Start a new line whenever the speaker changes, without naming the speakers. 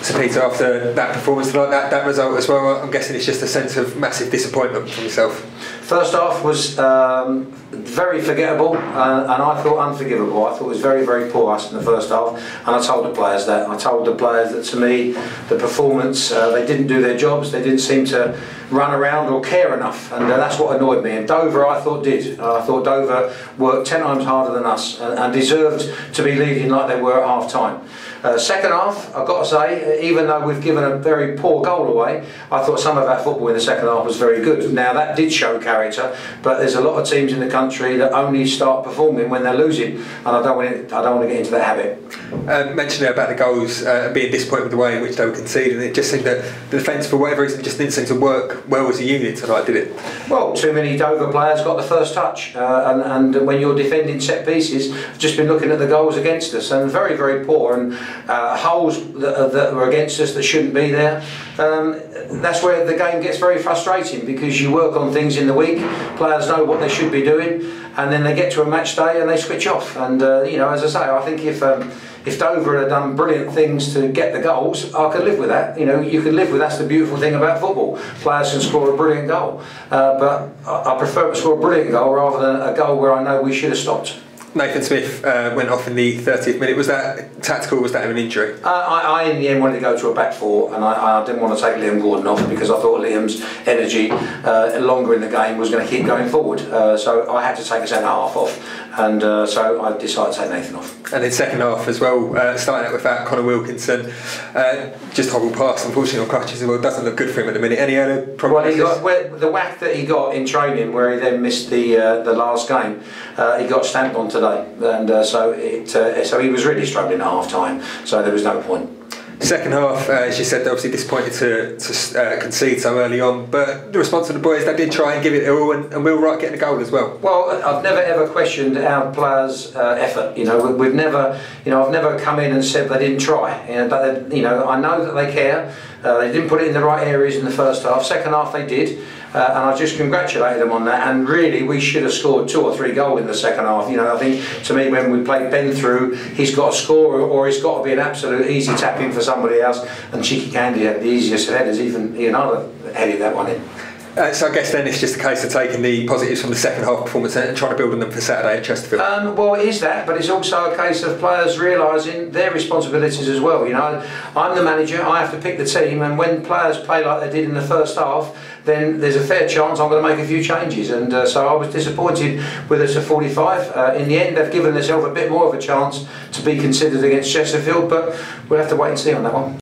So Peter, after that performance tonight, that result as well, I'm guessing it's just a sense of massive disappointment from yourself.
First half was very forgettable and I thought unforgivable. I thought it was very, very poor us in the first half, and I told the players that. I told the players that to me the performance, they didn't do their jobs, they didn't seem to run around or care enough, and that's what annoyed me. And Dover, I thought, did. I thought Dover worked 10 times harder than us and deserved to be leading like they were at half time. Second half, I've got to say, even though we've given a very poor goal away, I thought some of our football in the second half was very good. Now that did show character, but there's a lot of teams in the country that only start performing when they're losing, and I don't want to get into that habit.
Mentioning about the goals, being disappointed with the way in which they were conceding, it just seemed that the defence, for whatever reason, just didn't seem to work well as a unit tonight, did it?
Well, too many Dover players got the first touch, and when you're defending set pieces, I've just been looking at the goals against us, and very, very poor, and holes that were against us that shouldn't be there. That's where the game gets very frustrating, because you work on things in the week, players know what they should be doing, and then they get to a match day and they switch off. And you know, as I say, I think if Dover had done brilliant things to get the goals, I could live with that. You know, you could live with that's the beautiful thing about football. Players can score a brilliant goal, but I prefer to score a brilliant goal rather than a goal where I know we should have stopped.
Nathan Smith went off in the 30th minute. Was that tactical, or was that an injury?
I in the end wanted to go to a back four, and I didn't want to take Liam Gordon off because I thought Liam's energy longer in the game was going to keep going forward. So I had to take a centre half off, and so I decided to take Nathan off.
And in second half as well, starting out with that, Connor Wilkinson just hobbled past, unfortunately on crutches as well. Doesn't look good for him at the minute. Any other problems?
Well, the whack that he got in training, where he then missed the last game, he got stamped on today, and so he was really struggling at half time. So there was no point.
Second half, as you said, they're obviously disappointed to concede so early on, but the response of the boys, they did try and give it all, and Will Wright getting a goal as well.
Well, I've never ever questioned our players' effort. You know, we've never, you know, I've never come in and said they didn't try. But you know, I know that they care. They didn't put it in the right areas in the first half. Second half, they did. And I just congratulated them on that, and really we should have scored 2 or 3 goals in the second half. You know, I think to me when we played Ben through, he's got to score, or he's got to be an absolute easy tap in for somebody else, and Cheeky Candy had the easiest of headers, even Leonardo headed that one in.
So I guess then it's just a case of taking the positives from the second half performance and trying to build on them for Saturday at Chesterfield. Well,
it is that, but it's also a case of players realising their responsibilities as well. You know, I'm the manager, I have to pick the team, and when players play like they did in the first half, then there's a fair chance I'm going to make a few changes, and so I was disappointed with us at 45. In the end, they've given themselves a bit more of a chance to be considered against Chesterfield, but we'll have to wait and see on that one.